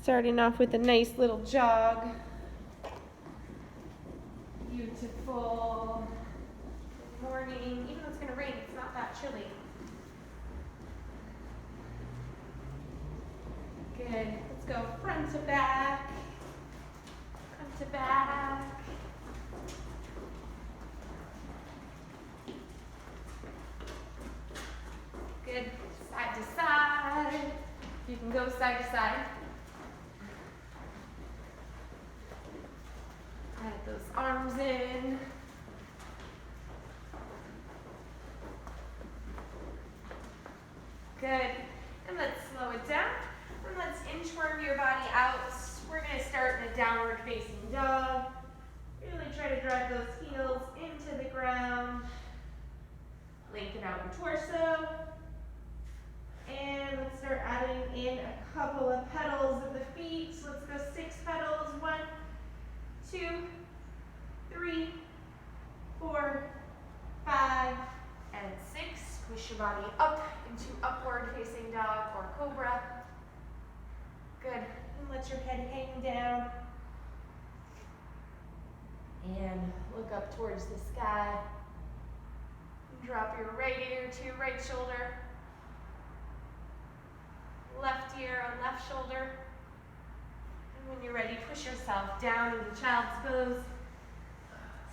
Starting off with a nice little jog. Beautiful. Good morning. Even though it's going to rain, it's not that chilly. Good. Let's go front to back. Front to back. Good. Side to side. You can go side to side. Add those arms in. Good. And let's slow it down. And let's inchworm your body out. We're going to start in a downward facing dog. Really try to drive those heels into the ground. Lengthen out your torso. And let's start adding in a couple of pedals of the feet. So let's go 6 pedals. 1, 2, 3, 4, 5, and 6. Push your body up into upward facing dog or cobra. Good. And let your head hang down. And look up towards the sky. Drop your right ear to your right shoulder. Left ear on left shoulder. And when you're ready, push yourself down into child's pose.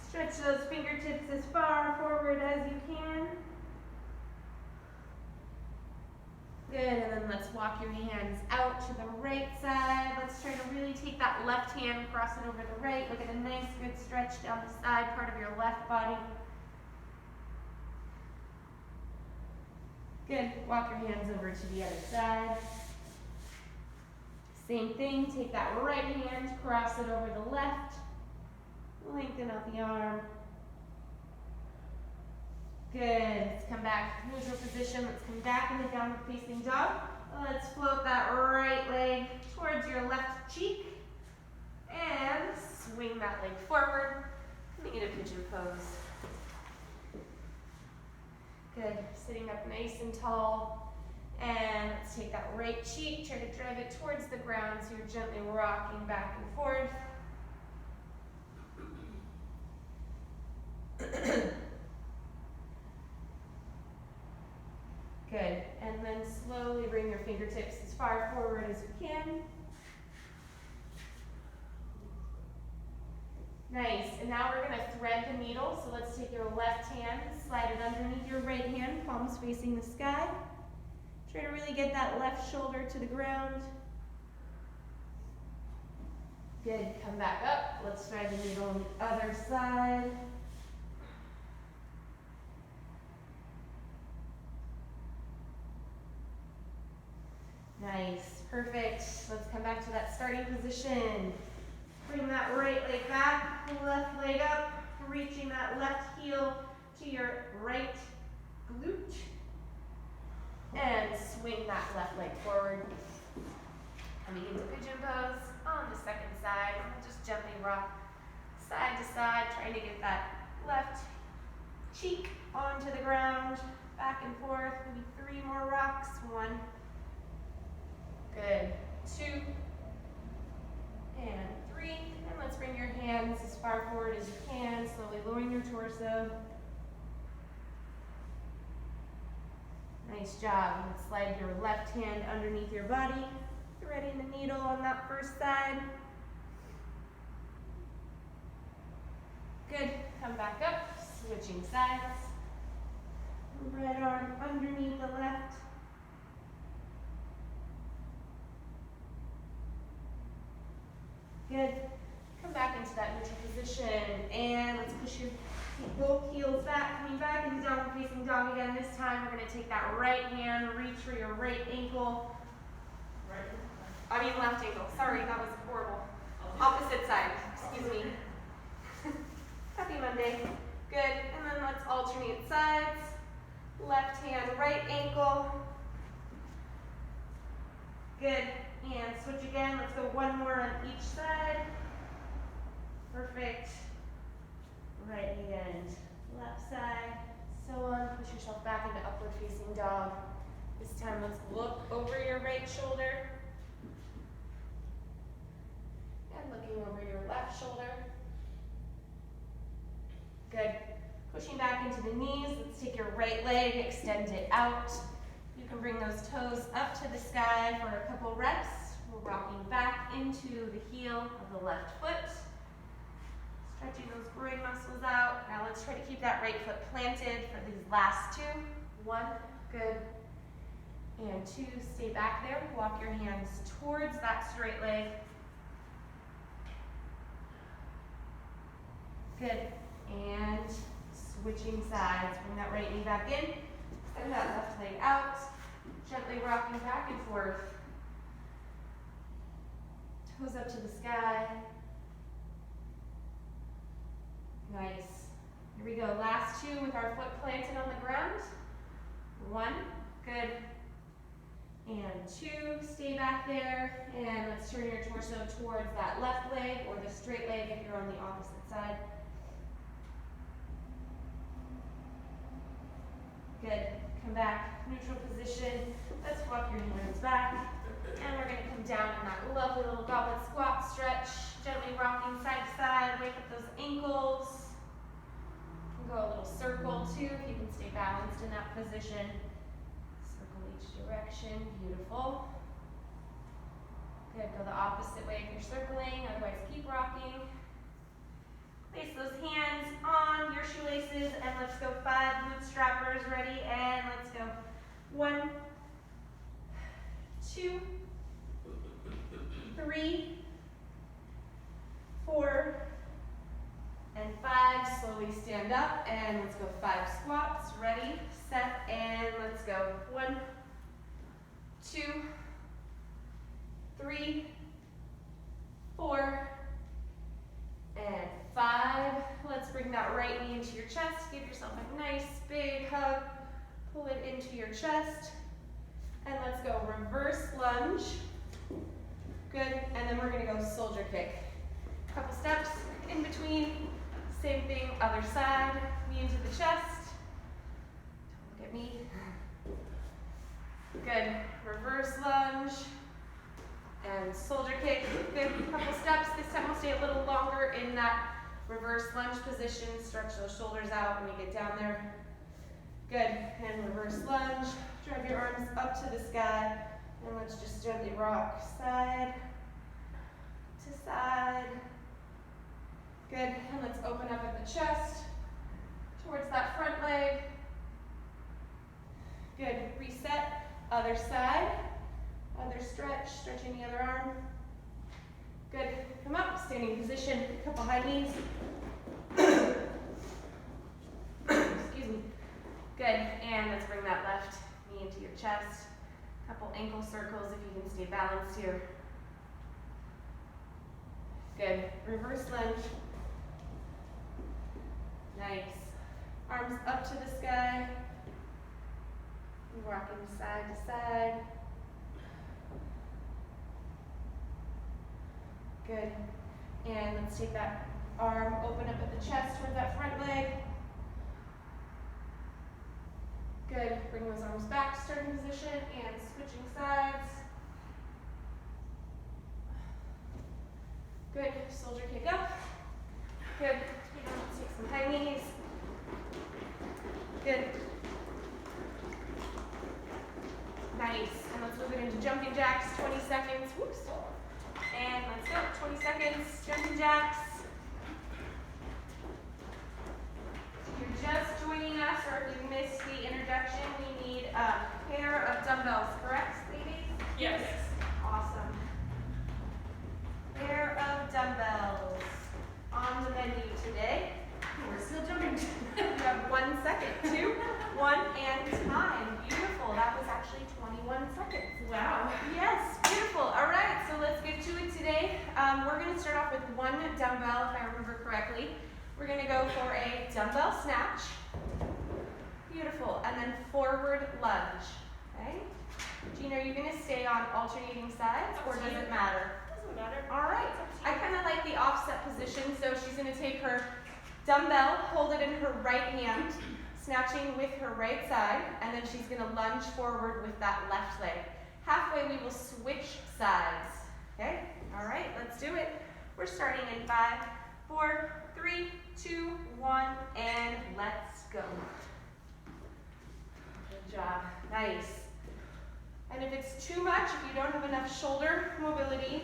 Stretch those fingertips as far forward as you can. Good, and then let's walk your hands out to the right side. Let's try to really take that left hand, cross it over the right. Look at a nice good stretch down the side part of your left body. Good, walk your hands over to the other side. Same thing, take that right hand, cross it over the left. Lengthen out the arm. Good. Let's come back. Neutral position. Let's come back in the downward facing dog. Let's float that right leg towards your left cheek. And swing that leg forward. Coming into pigeon pose. Good. Sitting up nice and tall. And let's take that right cheek. Try to drive it towards the ground so you're gently rocking back and forth. Good, and then slowly bring your fingertips as far forward as you can. Nice, and now we're going to thread the needle. So let's take your left hand, slide it underneath your right hand, palms facing the sky. Try to really get that left shoulder to the ground. Good, come back up. Let's thread the needle on the other side. Nice, perfect. Let's come back to that starting position. Bring that right leg back, left leg up, reaching that left heel to your right glute. And swing that left leg forward. Coming into pigeon pose on the second side. Just gently rock side to side, trying to get that left cheek onto the ground. Back and forth, maybe 3 more rocks. 1. Good. 2. And 3. And let's bring your hands as far forward as you can, slowly lowering your torso. Nice job. Let's slide your left hand underneath your body, threading the needle on that first side. Good. Come back up, switching sides. Right arm underneath the left. Good. Come back into that neutral position, and let's push your both heels back, coming back into downward facing dog again. This time we're going to take that right hand, reach for your right ankle. Left ankle. Sorry, that was horrible. Opposite side. Excuse me. Happy Monday. Good. And then let's alternate sides. Left hand, right ankle. Good. And switch again. Let's go 1 more on each side. Perfect. Right hand, left side, so on. Push yourself back into upward facing dog. This time let's look over your right shoulder. the knees. Let's take your right leg, extend it out. You can bring those toes up to the sky for a couple reps. We're rocking back into the heel of the left foot. Stretching those groin muscles out. Now let's try to keep that right foot planted for these last two. 1, good. And 2, stay back there. Walk your hands towards that straight leg. Good. And switching sides. Bring that right knee back in. Send that left leg out. Gently rocking back and forth. Toes up to the sky. Nice. Here we go. Last 2 with our foot planted on the ground. 1, good. And 2, stay back there. And let's turn your torso towards that left leg or the straight leg if you're on the opposite side. Good. Come back, neutral position. Let's walk your hands back. And we're going to come down in that lovely little goblet squat stretch. Gently rocking side to side. Wake up those ankles. You can go a little circle too if you can stay balanced in that position. Circle each direction. Beautiful. Good. Go the opposite way if you're circling. Otherwise, keep rocking. Place those hands on your shoelaces and let's go 5 bootstrappers. Ready? And let's go. 1, 2, 3, 4, and 5. Slowly stand up and let's go 5 squats. Ready, set, and let's go. 1, 2, 3, 4, and 5. Let's bring that right knee into your chest. Give yourself a nice big hug. Pull it into your chest. And let's go reverse lunge. Good. And then we're going to go soldier kick. Couple steps in between. Same thing, other side. Knee into the chest. Don't look at me. Good. Reverse lunge. And soldier kick. Good. Couple steps. This time we'll stay a little longer in that reverse lunge position. Stretch those shoulders out when we get down there. Good. And reverse lunge. Drive your arms up to the sky. And let's just gently rock side to side. Good. And let's open up at the chest towards that front leg. Good. Reset. Other side. Other stretch. Stretching the other arm. Good. Come up. Standing position. Couple high knees. Excuse me. Good. And let's bring that left knee into your chest. Couple ankle circles if you can stay balanced here. Good. Reverse lunge. Nice. Arms up to the sky. Rocking side to side. Good. And let's take that arm, open up at the chest towards that front leg. Good. Bring those arms back, starting position, and switching sides. Good. Soldier kick up. Good. Let's take some high knees. Good. Nice. And let's move it into jumping jacks. 20 seconds. Whoops. And let's go. 20 seconds. Jumping jacks. If you're just joining us or if you missed the introduction, we need a pair of dumbbells, correct, ladies? Yes. Awesome. Pair of dumbbells on the menu today. We're still jumping. You have 1 second. 2, 1, and time. Beautiful. That was actually 21 seconds. Wow. Yes, beautiful. All right, so let's get to it today. We're going to start off with 1 dumbbell, if I remember correctly. We're going to go for a dumbbell snatch. Beautiful. And then forward lunge. Okay? Gina, are you going to stay on alternating sides, or does it matter? Doesn't matter. All right. I kind of like the offset position, so she's going to take her dumbbell, hold it in her right hand, snatching with her right side, and then she's going to lunge forward with that left leg. Halfway, we will switch sides. Okay? All right, let's do it. We're starting in 5, 4, 3, 2, 1, and let's go. Good job. Nice. And if it's too much, if you don't have enough shoulder mobility,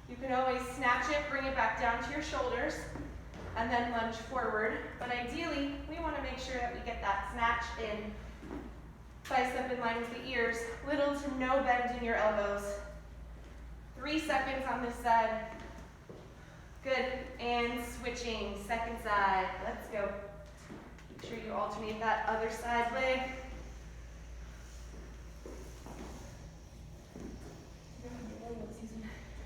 you can always snatch it, bring it back down to your shoulders, and then lunge forward. But ideally, we want to make sure that we get that snatch in. Bicep in line with the ears. Little to no bend in your elbows. 3 seconds on this side. Good. And switching. Second side. Let's go. Make sure you alternate that other side leg.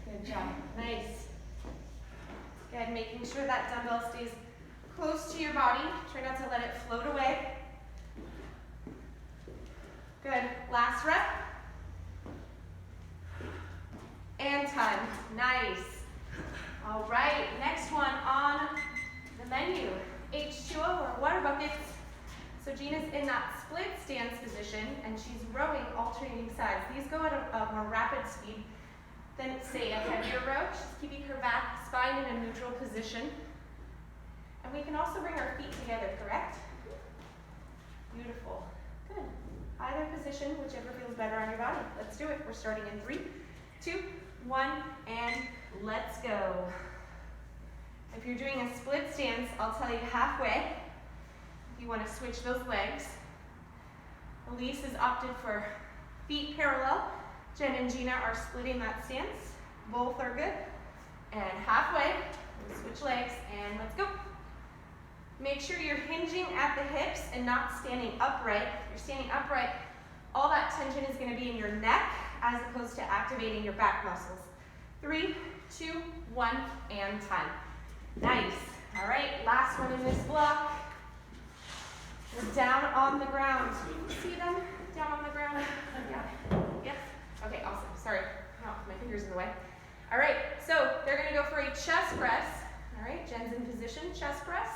Good job. Nice. Good. Making sure that dumbbell stays close to your body. Try not to let it float away. Good. Last rep. And time. Nice. All right. Next one on the menu. H2O or water buckets. So Gina's in that split stance position and she's rowing alternating sides. These go at a more rapid speed than, say, a heavier row. She's keeping her back spine in a neutral position. And we can also bring our feet together, correct? Beautiful. Good. Either position, whichever feels better on your body. Let's do it. We're starting in 3, 2, 1, and let's go. If you're doing a split stance, I'll tell you halfway if you want to switch those legs. Elise has opted for feet parallel. Jen and Gina are splitting that stance. Both are good. And halfway, we'll switch legs, and let's go. Make sure you're hinging at the hips and not standing upright. If you're standing upright, all that tension is going to be in your neck as opposed to activating your back muscles. 3, 2, 1, and time. Nice. All right, last one in this block. We're down on the ground. Can you see them down on the ground? Yeah. Yep. Okay, awesome. Sorry. Oh, my finger's in the way. All right, so they're going to go for a chest press. All right, Jen's in position, chest press.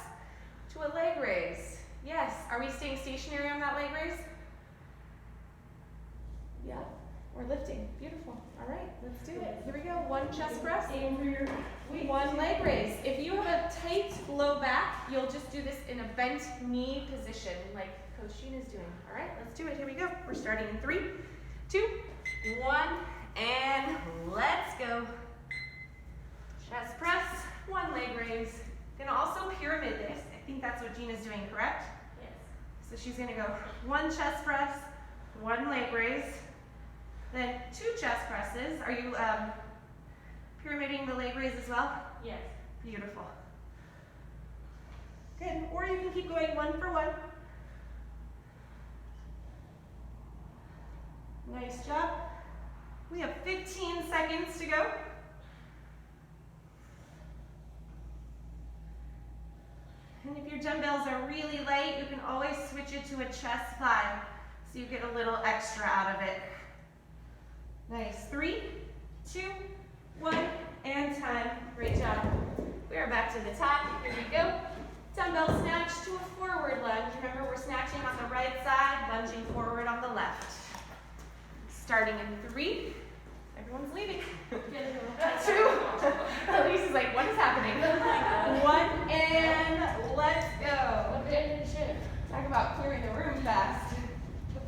To a leg raise. Yes. Are we staying stationary on that leg raise? Yeah. We're lifting. Beautiful. All right. Let's do it. Here we go. 1 chest press. Aim for your 1 leg raise. If you have a tight low back, you'll just do this in a bent knee position like Coach Gina's doing. All right. Let's do it. Here we go. We're starting in 3, 2, 1, and let's go. Chest press. 1 leg raise. Gonna also pyramid this. I think that's what Gina's doing, correct? Yes. So she's gonna go 1 chest press, 1 leg raise, then 2 chest presses. Are you pyramiding the leg raise as well? Yes. Beautiful. Good. Or you can keep going 1 for 1. Nice job. We have 15 seconds to go. And if your dumbbells are really light, you can always switch it to a chest fly so you get a little extra out of it. Nice. 3, 2, 1, and time. Great job. We are back to the top. Here we go. Dumbbell snatch to a forward lunge. Remember, we're snatching on the right side, lunging forward on the left. Starting in 3. Everyone's leaving. 2. Elise is like, what is happening? 1, and let's go. Talk about clearing the room fast.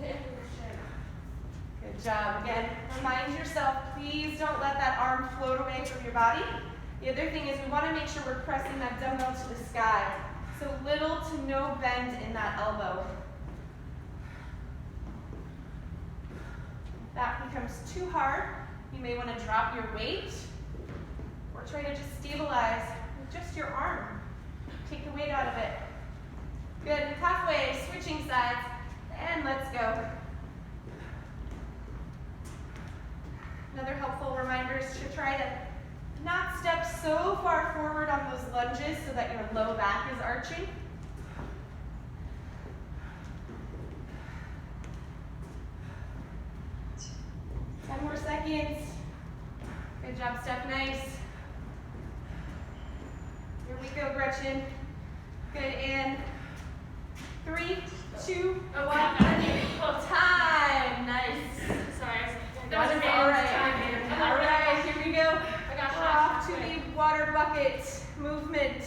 Good job. Again, remind yourself, please don't let that arm float away from your body. The other thing is we want to make sure we're pressing that dumbbell to the sky. So little to no bend in that elbow. If that becomes too hard, you may want to drop your weight or try to just stabilize with just your arm. Take the weight out of it. Good. Halfway, switching sides, and let's go. Another helpful reminder is to try to not step so far forward on those lunges so that your low back is arching. More seconds. Good job, Steph. Nice. Here we go, Gretchen. Good. And 3, 2, 1. Time. Nice. Sorry. That was all right. All right. Here we go. We're off to the water bucket movement.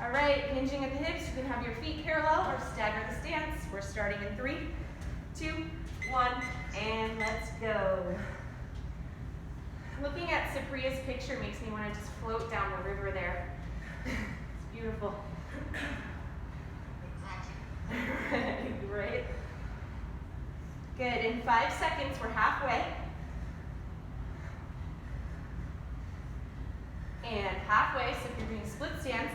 All right, hinging at the hips. You can have your feet parallel or stagger the stance. We're starting in 3, 2, 1, and let's go. Looking at Supriya's picture makes me want to just float down the river there. It's beautiful. Right? Good. In 5 seconds, we're halfway. And halfway, so if you're doing split stance,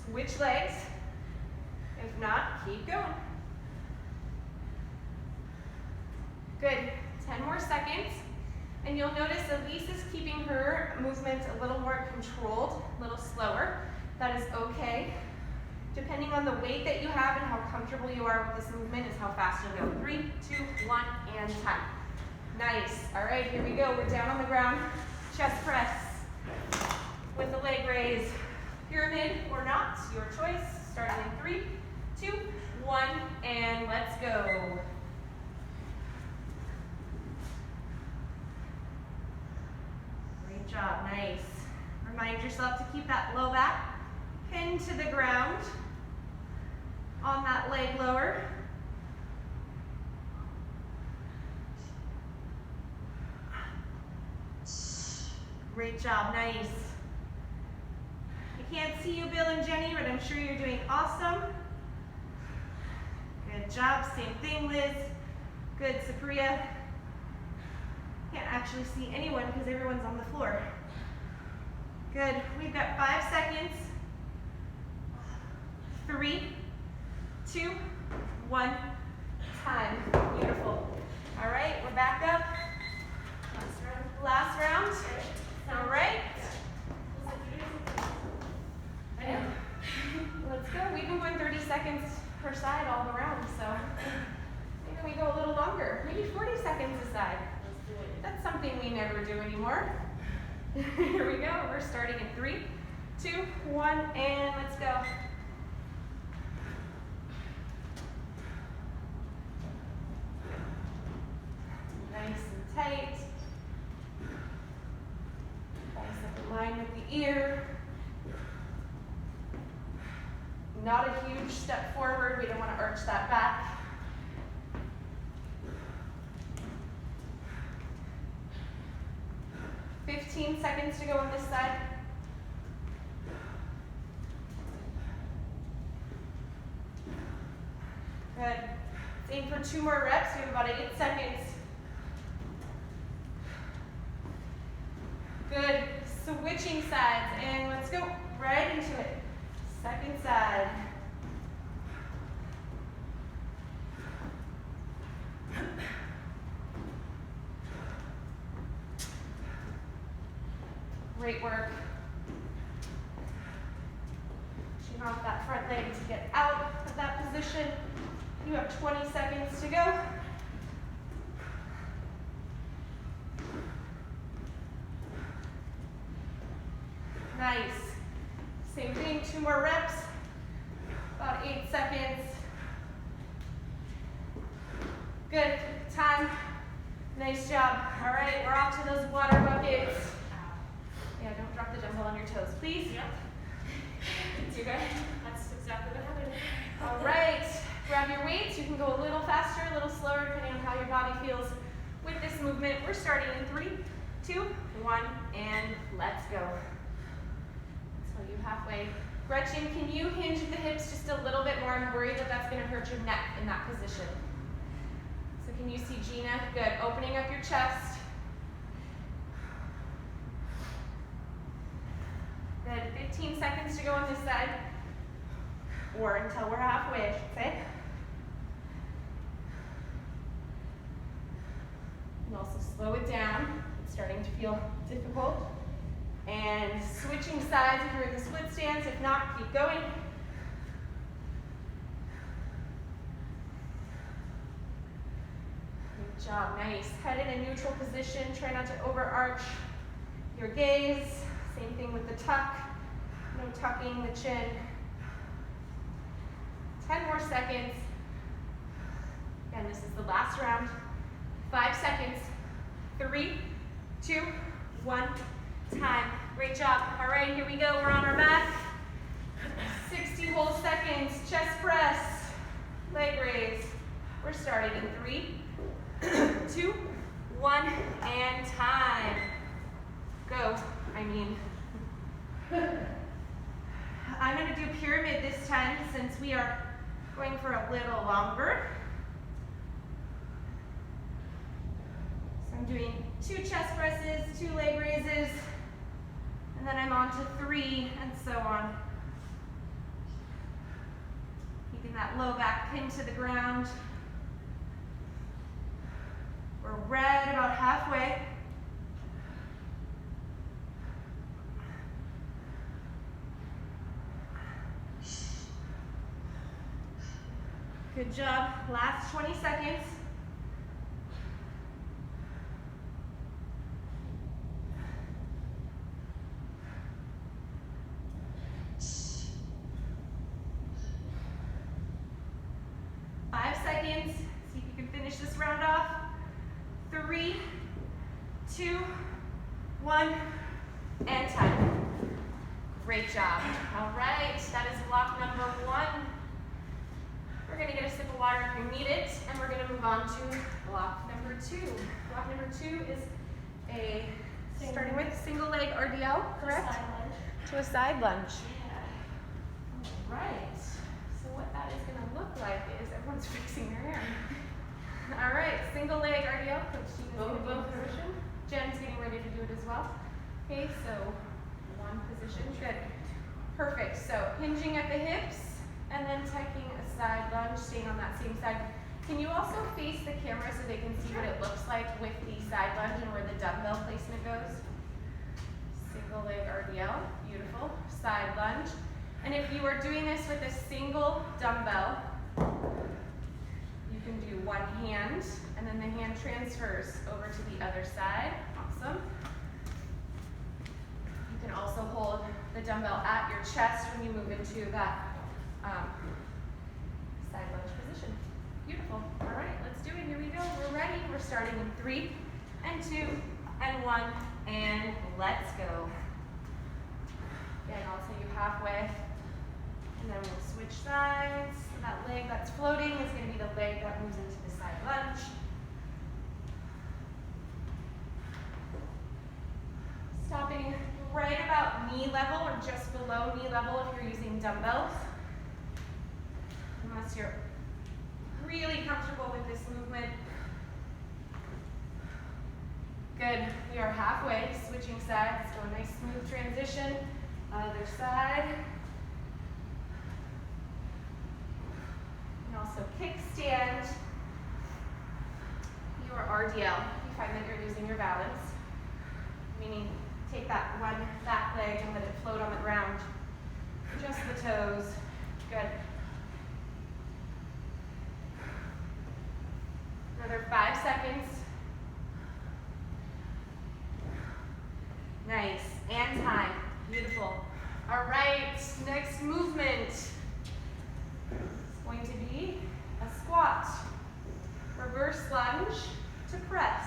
switch legs. If not, keep going. Good. 10 more seconds. And you'll notice Elise is keeping her movement a little more controlled, a little slower. That is okay. Depending on the weight that you have and how comfortable you are with this movement is how fast you'll go. 3, 2, 1, and time. Nice. All right, here we go. We're down on the ground. Chest press with the leg raise. Pyramid or not, your choice. Starting in 3, 2, 1, and let's go. Great job, nice. Remind yourself to keep that low back pinned to the ground on that leg lower. Great job, nice. I can't see you, Bill and Jenny, but I'm sure you're doing awesome. Good job, same thing, Liz. Good, Supriya. Can't actually see anyone because everyone's on the floor. Good, we've got 5 seconds. 3, 2, 1, time. Beautiful. All right, we're back up. Last round. All right. Let's go. We've been going 30 seconds per side all around, so maybe we go a little longer. Maybe 40 seconds a side. That's something we never do anymore. Here we go. We're starting in 3, 2, 1, and let's go. Nice and tight. Bicep in line with the ear. Not a huge step forward. We don't want to arch that back. $15 seconds to go on this side. Good. Let's aim for 2 more reps. We have about 8 seconds. Good. Switching sides, and let's go right into it. Second side. Great work. Pushing off that front leg to get out of that position. You have 20 seconds to go. Nice. Same thing, 2 more reps. About 8 seconds. Good. Time. Nice job. All right, we're off to those water buckets. Yeah, don't drop the dumbbell on your toes, please. Yep. You good? That's exactly what happened. All right. Grab your weights. You can go a little faster, a little slower, depending on how your body feels with this movement. We're starting in 3, 2, 1, and let's go. So you halfway. Gretchen, can you hinge the hips just a little bit more? I'm worried that that's going to hurt your neck in that position. So can you see Gina? Good. Opening up your chest. Good. 15 seconds to go on this side. Or until we're halfway, I should say. And also slow it down. It's starting to feel difficult. And switching sides if you're in the split stance. If not, keep going. Good job, nice. Head in a neutral position. Try not to overarch your gaze. Same thing with the tuck. No tucking the chin. 10 more seconds. And this is the last round. 5 seconds. 3, 2, 1. Time. Great job. All right, here we go. We're on our back. 60 whole seconds. Chest press, leg raise. We're starting in 3, 2, 1, and time. Go, I'm gonna do pyramid this time since we are going for a little longer. So I'm doing 2 chest presses, 2 leg raises, and then I'm on to 3, and so on. Keeping that low back pinned to the ground. We're right about halfway. Good job. Last 20 seconds. Seconds. See if you can finish this round off. 3, 2, 1, and time. Great job. All right, that is block number 1. We're going to get a sip of water if you need it, and we're going to move on to block number 2. Block number 2 is starting with single leg RDL, correct? To a side lunge. Yeah. All right. So what that is going to look like is everyone's fixing their hair. All right, single leg RDL. Coach Gina's going to be in position. Jen's getting ready to do it as well. Okay, so 1 position. Good. Perfect. So hinging at the hips and then taking a side lunge, staying on that same side. Can you also face the camera so they can see what it looks like with the side lunge and where the dumbbell placement goes? Single leg RDL. Beautiful. Side lunge. And if you are doing this with a single dumbbell, you can do one hand, and then the hand transfers over to the other side. Awesome. You can also hold the dumbbell at your chest when you move into that side lunge position. Beautiful. All right, let's do it. Here we go. We're ready. We're starting in 3, and 2, and 1, and let's go. Again, I'll tell you halfway. And then we'll switch sides. So that leg that's floating is going to be the leg that moves into the side lunge. Stopping right about knee level or just below knee level if you're using dumbbells. Unless you're really comfortable with this movement. Good. We are halfway. Switching sides. So a nice smooth transition. Other side. And also kickstand your RDL. If you find that you're losing your balance, meaning take that one back leg and let it float on the ground. Just the toes. Good. Another 5 seconds. Nice. And time. Beautiful. All right. Next movement is going to be a squat. Reverse lunge to press.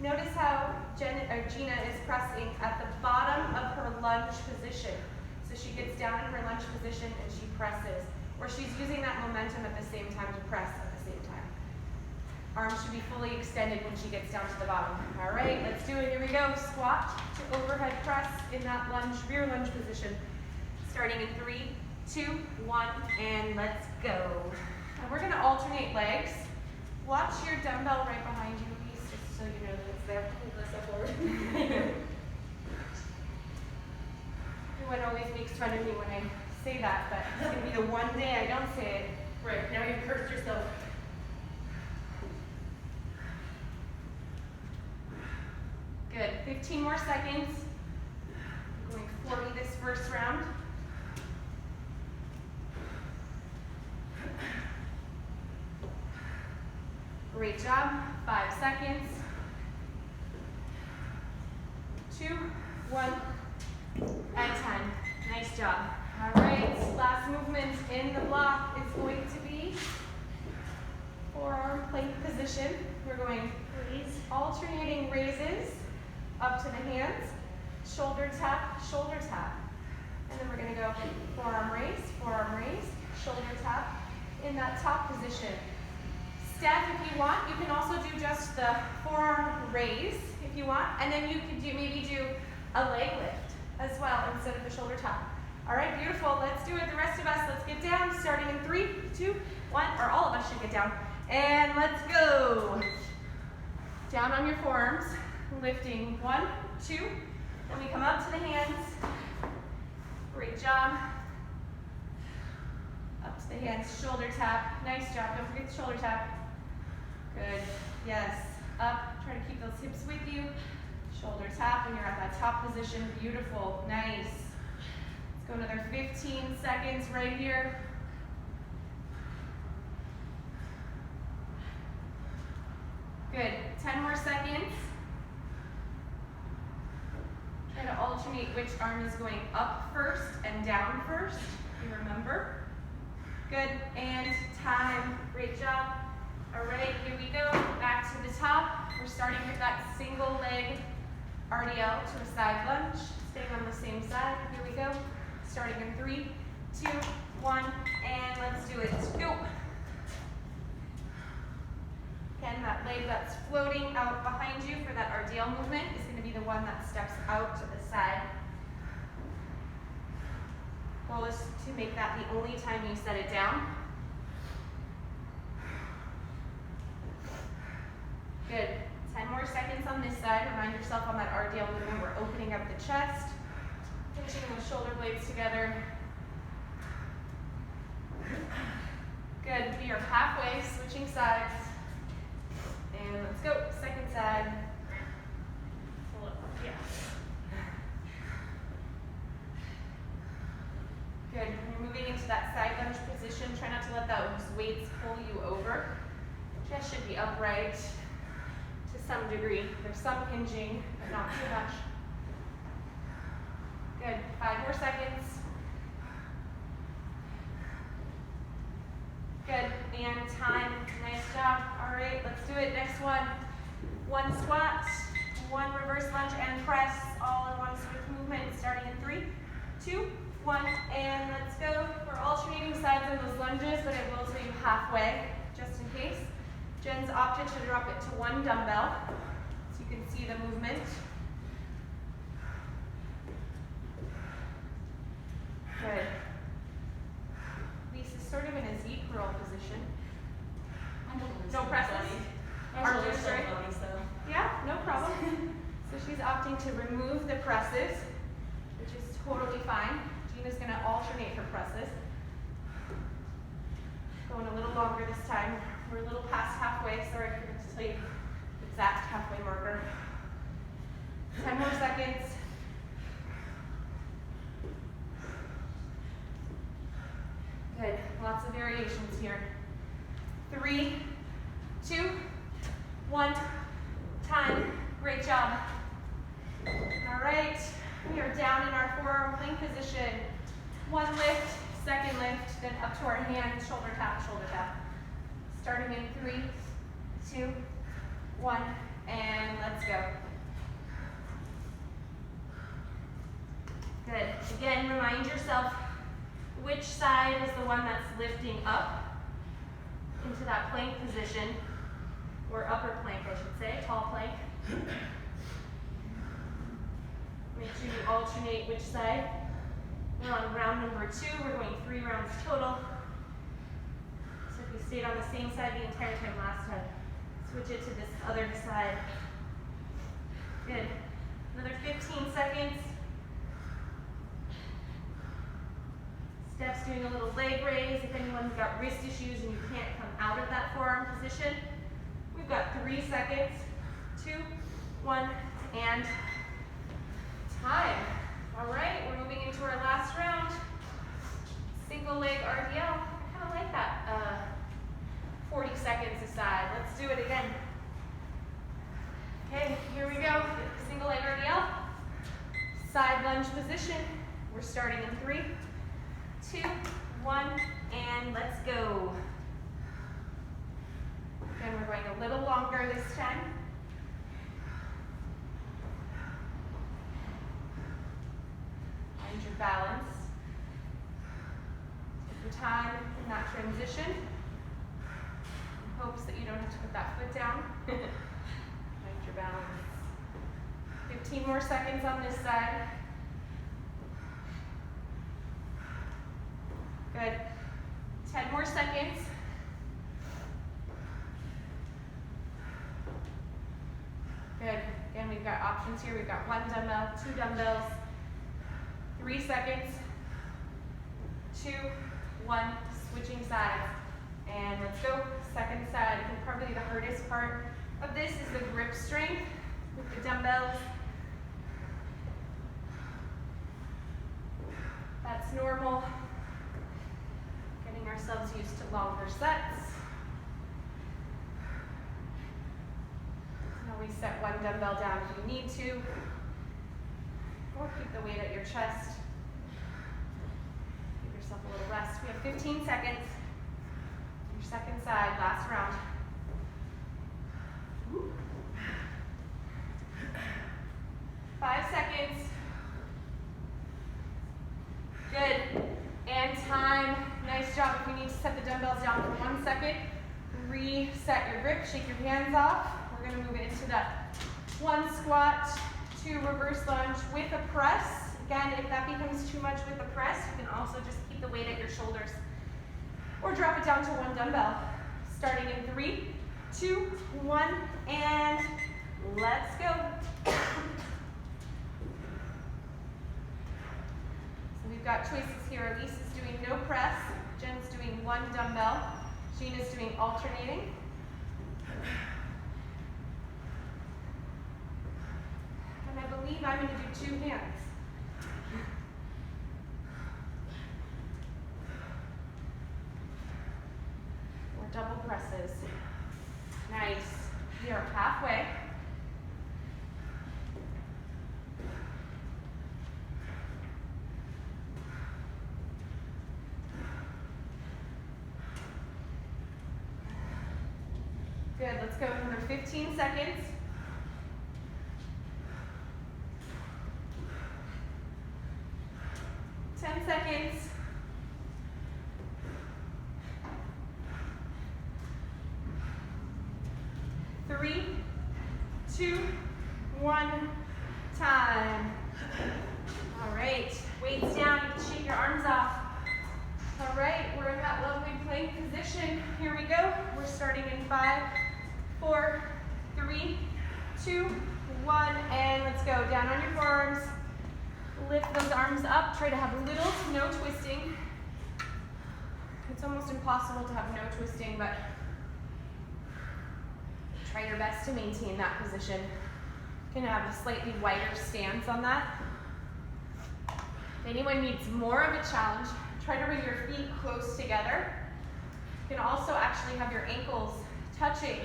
Notice how Gina is pressing at the bottom of her lunge position. So she gets down in her lunge position and she presses. Or she's using that momentum at the same time to press at the same time. Arms should be fully extended when she gets down to the bottom. All right, let's do it. Here we go. Squat to overhead press in that lunge, rear lunge position. Starting in 3, 2, 1, and let's go. And we're going to alternate legs. Watch your dumbbell right behind you, please, just so you know that it's there. Move this up forward. Everyone always makes fun of me when I say that, but it's going to be the one day I don't say it. Right, now you've cursed yourself. Good, 15 more seconds. I'm going 40 this first round. Great job, 5 seconds. 2, 1, and 10. Nice job. All right, last movement in the block is going to be forearm plank position. We're going alternating raises up to the hands, shoulder tap, And then we're gonna go forearm raise, shoulder tap in that top position. Steph, if you want, you can also do just the forearm raise if you want, and then you could maybe do a leg lift as well instead of the shoulder tap. All right, beautiful. Let's do it. The rest of us, let's get down, starting in 3, 2, 1, or all of us should get down. And let's go. Down on your forearms, lifting 1, 2, then we come up to the hands. Great job. Up to the hands, shoulder tap. Nice job. Don't forget the shoulder tap. Good. Yes. Up. Try to keep those hips with you. Shoulder tap when you're at that top position. Beautiful. Nice. Let's go another 15 seconds right here. Good. 10 more seconds. Try to alternate which arm is going up first and down first. You remember? Good. And time. Great job. All right, here we go. Back to the top. We're starting with that single leg RDL to a side lunge. Staying on the same side. Here we go. Starting in 3, 2, 1, and let's do it. Go. Again, that leg that's floating out behind you for that RDL movement is going to be the one that steps out to the side. Goal is to make that the only time you set it down. Good. 10 more seconds on this side. Remind yourself on that RDL movement, we're opening up the chest, pinching those shoulder blades together. Good. We are halfway, switching sides. And let's go. Second side. Pull it up. Yeah. Good. When you're moving into that side lunge position, try not to let those weights pull you over. Chest should be upright to some degree. There's some hinging, but not too much. Good. 5 more seconds. Good. And time. Nice job. All right, let's do it. Next one. 1 squat, 1 reverse lunge and press, all in one swift movement, starting in 3, 2, 1, and let's go. We're alternating sides in those lunges, but it will take you halfway, just in case. Jen's opted to drop it to 1 dumbbell, so you can see the movement. Good. Lisa's sort of in a Z curl position. Don't press this. Yeah, no problem. So she's opting to remove the presses, which is totally fine. Gina's going to alternate her presses. Going a little longer this time. We're a little past halfway. Sorry, I forgot to tell you the exact halfway marker. 10 more seconds. Good. Lots of variations here. 3, 2, 1. Time. Great job. All right. We are down in our forearm plank position. 1 lift, 2nd lift, then up to our hands, shoulder tap, shoulder tap. Starting in 3, 2, 1, and let's go. Good. Again, remind yourself which side is the one that's lifting up into that plank position, or upper plank, I should say, tall plank. Make sure you alternate which side. We're on round number 2. We're going 3 rounds total. So if you stayed on the same side the entire time last time, switch it to this other side. Good. Another 15 seconds. Steph's doing a little leg raise. If anyone's got wrist issues and you can't come out of that forearm position, we've got 3 seconds. 2, 1, and time. All right, we're moving into our last round. Single leg RDL. I kind of like that. 40 seconds aside. Let's do it again. Okay, here we go. Single leg RDL. Side lunge position. We're starting in 3, 2, 1, and let's go. Again, we're going a little longer this time. Find your balance. some time in that transition. In hopes that you don't have to put that foot down. Find your balance. 15 more seconds on this side. Good. 10 more seconds. Good. Again, we've got options here. We've got 1 dumbbell, 2 dumbbells, 3 seconds, 2, 1, switching sides. And let's go. Second side. I think probably the hardest part of this is the grip strength with the dumbbells. That's normal. Getting ourselves used to longer sets. Always set 1 dumbbell down if you need to. Or keep the weight at your chest. Give yourself a little rest. We have 15 seconds. Your second side, last round. Woo. 5 seconds. Good. And time. Nice job. If you need to set the dumbbells down for 1 second, reset your grip, shake your hands off. We're going to move into that 1 squat, 2 reverse lunge with a press. Again, if that becomes too much with a press, you can also just keep the weight at your shoulders. Or drop it down to 1 dumbbell. Starting in 3, 2, 1, and let's go. So we've got choices here. Elise is doing no press. Jen's doing 1 dumbbell. Gina's doing alternating. And I believe I'm going to do 2 hands. Or double presses. Nice. We are halfway. Good, let's go another 15 seconds. Seconds. 3, 2, 1, time. All right, weights down, you can shake your arms off. All right, we're in that lovely plank position. Here we go. We're starting in 5, 4, 3, 2, 1, and let's go. Down on your forearms. Lift those arms up. Try to have little to no twisting. It's almost impossible to have no twisting, but try your best to maintain that position. You're gonna have a slightly wider stance on that. If anyone needs more of a challenge, try to bring your feet close together. You can also actually have your ankles touching,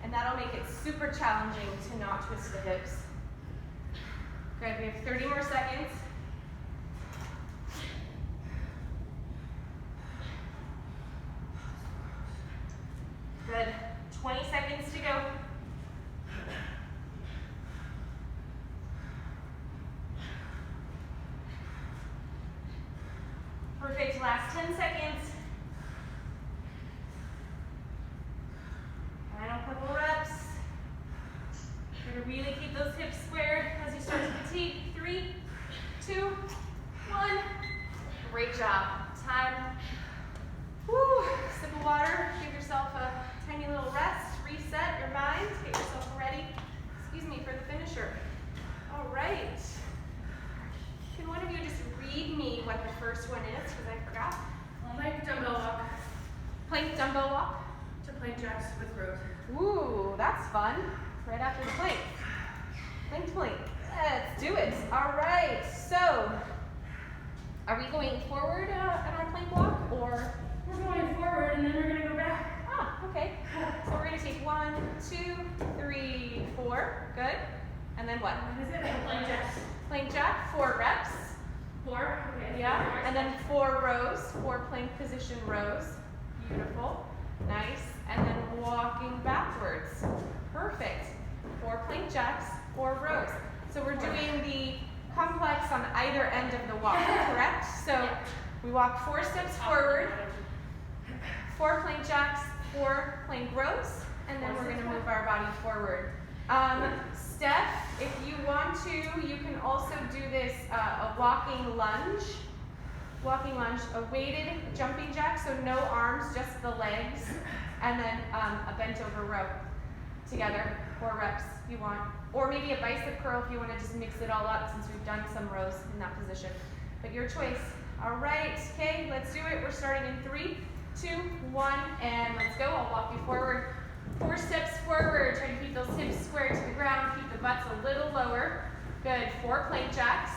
and that'll make it super challenging to not twist the hips. Good, we have 30 more seconds. Good, 20 seconds to go. Perfect, last 10 seconds. Final couple reps. Try to really keep those hips squared as you start to fatigue. 3, 2, 1. Great job. Time. Woo. Sip of water. Give yourself a tiny little rest. Reset your mind. Get yourself ready. Excuse me for the finisher. All right. Can one of you just read me what the first one is? Because I forgot. Plank dumbbell walk Plank dumbbell walk. to plank jacks with rows. Ooh, that's fun. Right after the plank. Plank, plank. Let's do it. All right. So, are we going forward in our plank walk, or? We're going forward and then we're gonna go back. Ah, okay. So we're gonna take 1, 2, 3, 4. Good. And then what? What is it? Plank jacks. Plank jack, 4 reps. 4. Okay. Yeah. And then 4 rows, 4 plank position rows. Beautiful. Nice. And then walking backwards. Perfect. 4 plank jacks, 4 rows. So we're doing the complex on either end of the walk, correct? So We walk 4 steps forward, 4 plank jacks, 4 plank rows, and then we're going to move our body forward. Steph, if you want to, you can also do this a walking lunge, a weighted jumping jack, so no arms, just the legs, and then a bent over row together, 4 reps if you want, or maybe a bicep curl if you want to just mix it all up since we've done some rows in that position, but your choice. All right, okay, let's do it. We're starting in 3, 2, 1, and let's go. I'll walk you forward. 4 steps forward. Try to keep those hips square to the ground. Keep the butts a little lower. Good. 4 plank jacks.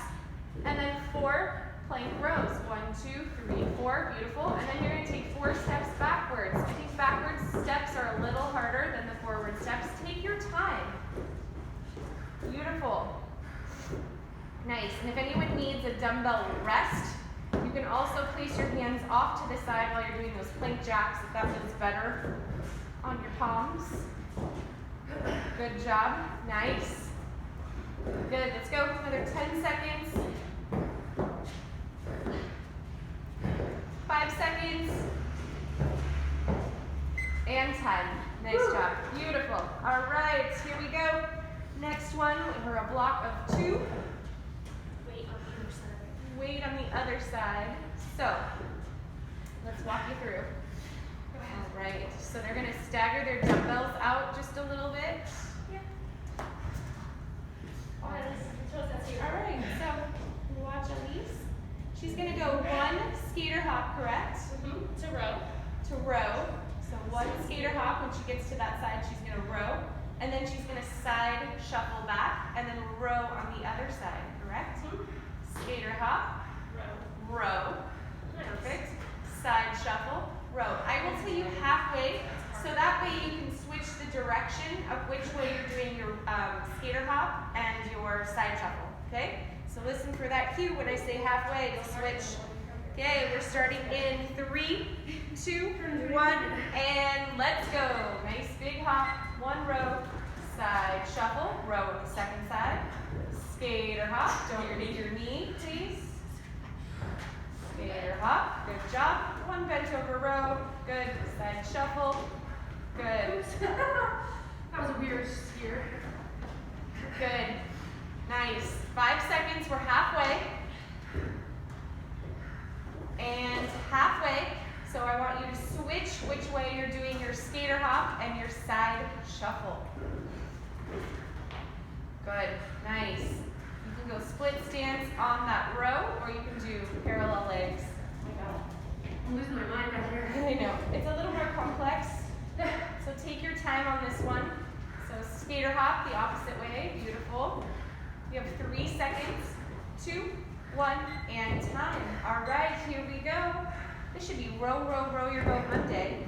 And then 4 plank rows. 1, 2, 3, 4. Beautiful. And then you're going to take 4 steps backwards. These backwards steps are a little harder than the forward steps. Take your time. Beautiful. Nice. And if anyone needs a dumbbell rest, you can also place your hands off to the side while you're doing those plank jacks if that feels better on your palms. Good job. Nice. Good. Let's go. Another 10 seconds. 5 seconds. And 10. Nice job. Beautiful. All right. Here we go. Next one. We're a block of 2. Weight on the other side. So, let's walk you through. All right, so they're going to stagger their dumbbells out just a little bit. Yeah. All right, so watch Elise. She's going to go 1 skater hop, correct? To row. To row. So 1 skater hop. When she gets to that side, she's going to row. And then she's going to side shuffle back and then row on the other side, correct? Skater hop, row, perfect, side shuffle, row. I will tell you halfway, so that way you can switch the direction of which way you're doing your skater hop and your side shuffle, okay? So listen for that cue when I say halfway, you'll switch. Okay, we're starting in 3, 2, 1, and let's go. Nice big hop, 1 row, side shuffle, row on the second side. Skater hop, don't forget your knee, please. Skater hop, good job. 1 bent over row, good. Side shuffle, good. That was a weird steer. Good, nice. 5 seconds, we're halfway. And halfway, so I want you to switch which way you're doing your skater hop and your side shuffle. Good, nice. You can go split stance on that row, or you can do parallel legs. I'm losing my mind back here. I know, it's a little more complex, so take your time on this one. So skater hop the opposite way, beautiful. You have 3 seconds, 2, 1, and time. All right, here we go. This should be row, row, row your boat Monday.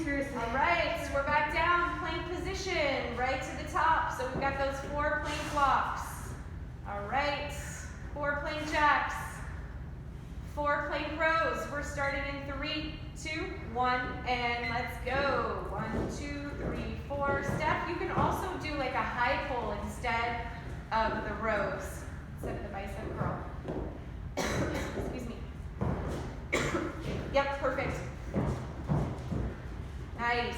Seriously. All right, so we're back down, plank position, right to the top. So we've got those 4 plank blocks. All right, 4 plank jacks, 4 plank rows. We're starting in 3, 2, 1, and let's go. 1, 2, 3, 4. Steph, you can also do like a high pull instead of the rows, instead of the bicep curl. Excuse me. Yep, perfect. Nice.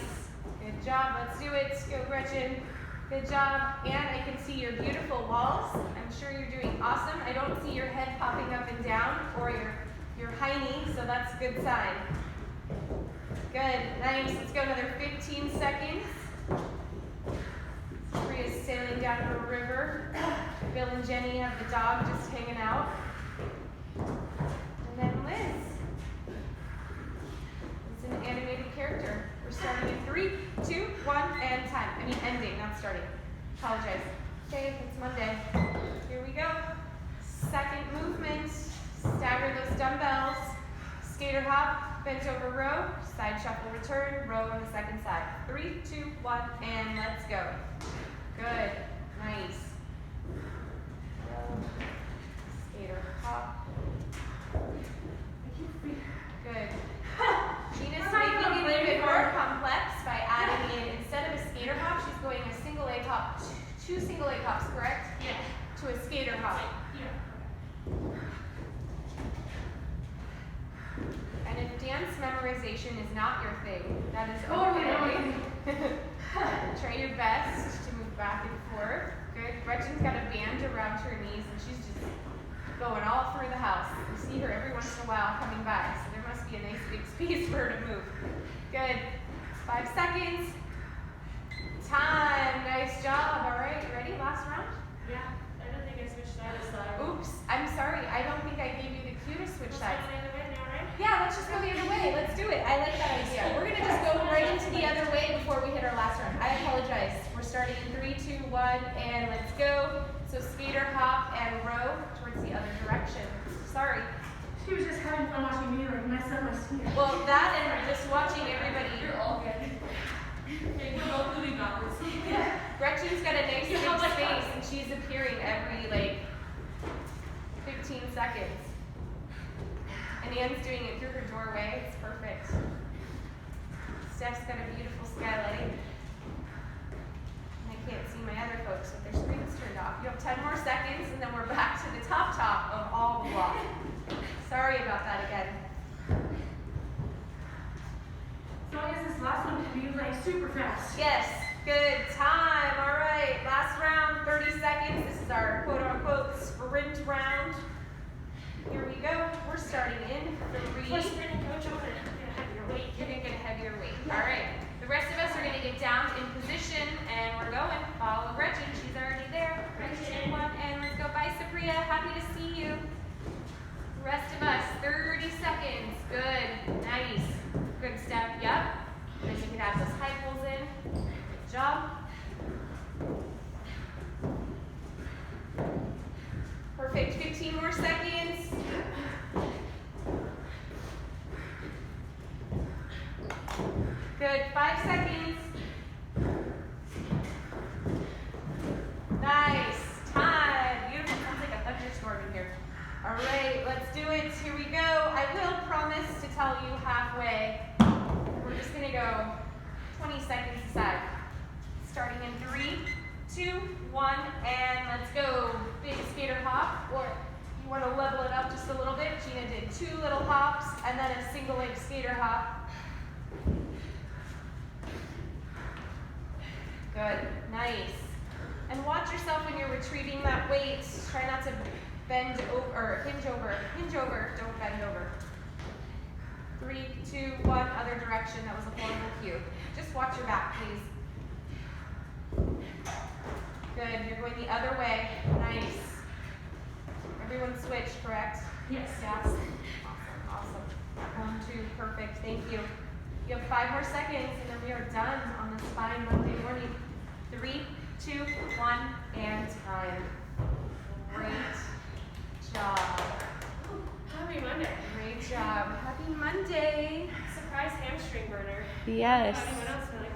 Good job. Let's do it. Go, Gretchen. Good job. And I can see your beautiful walls. I'm sure you're doing awesome. I don't see your head popping up and down or your high knee, so that's a good sign. Good. Nice. Let's go another 15 seconds. Priya's sailing down the river. Bill and Jenny have the dog just hanging out. And then Liz. It's an animated character. We're starting in 3, 2, 1, and time. I mean ending, not starting. Apologize. Okay, it's Monday. Here we go. Second movement. Stagger those dumbbells. Skater hop, bent over row, side shuffle return, row on the second side. 3, 2, 1, and let's go. Good. Nice. Row. Skater hop. Good. Gina's making it a little bit more complex by adding in, instead of a skater hop, she's going a single leg hop, 2 single leg hops, correct? Yeah. To a skater hop. Yeah. memorization is not your thing. That is Totally. okay. Try your best to move back and forth. Good. Gretchen's got a band around her knees and she's just going all through the house. You see her every once in a while coming by, so there must be a nice big space for her to move. Good. 5 seconds. Time. Nice job. All right. You ready? Last round? Yeah, I don't think I switched sides. Oops. I'm sorry. I don't think I gave you the cue to switch sides. The other way now, right? Yeah, let's just go the other way. Let's do it. I like that idea. We're going to just go right into the other way before we hit our last round. I apologize. We're starting in 3, 2, 1, and let's go. So skater, hop, and row towards the other direction. Sorry. She was just having fun watching me like mess up my skier. Well, that and just watching everybody. You're all good. Okay, we're both moving backwards. Yeah. Gretchen's got a nice big space, and she's appearing every, 15 seconds. And Anne's doing it through her doorway. It's perfect. Steph's got a beautiful skylight. And I can't see my other folks with their screens turned off. You have 10 more seconds, and then we're back to the top of all the block. Sorry about that again. So I guess this last one can be super fast. Yes, good time. All right, last round, 30 seconds. This is our quote-unquote sprint round. Here we go. We're starting in 3. We're sprinting, coach. I'm gonna get a heavier weight. You're gonna get a heavier weight. All right. The rest of us are gonna get down in position, and we're going. Follow Gretchen. She's already there. 3, 2, 1, and let's go. Bye, Supriya. Happy to see you. The rest of us, 30 seconds. Good. Nice. Good step. Yep. Then you can have those high pulls in. Good job. Perfect. 15 more seconds. Good. 5 seconds. Nice. Time. Beautiful. Sounds like a thunderstorm in here. All right, let's do it. Here we go. I will promise to tell you halfway. We're just going to go 20 seconds aside. Starting in 3, 2, 1, and let's go. Big skater hop, or you want to level it up just a little bit. Gina did 2 little hops and then a single leg skater hop. Good, nice. And watch yourself when you're retrieving that weight. Try not to bend over, or hinge over, don't bend over. 3, 2, 1, other direction. That was a horrible cue. Just watch your back, please. Good, you're going the other way. Nice. Everyone switch, correct? Yes. Yes. Awesome. 1, 2, perfect, thank you. You have 5 more seconds and then we are done on this fine Monday morning. 3, 2, 1, and time. Great job. Happy Monday. Great job. Happy Monday. Surprise hamstring burner. Yes. Anyone else feeling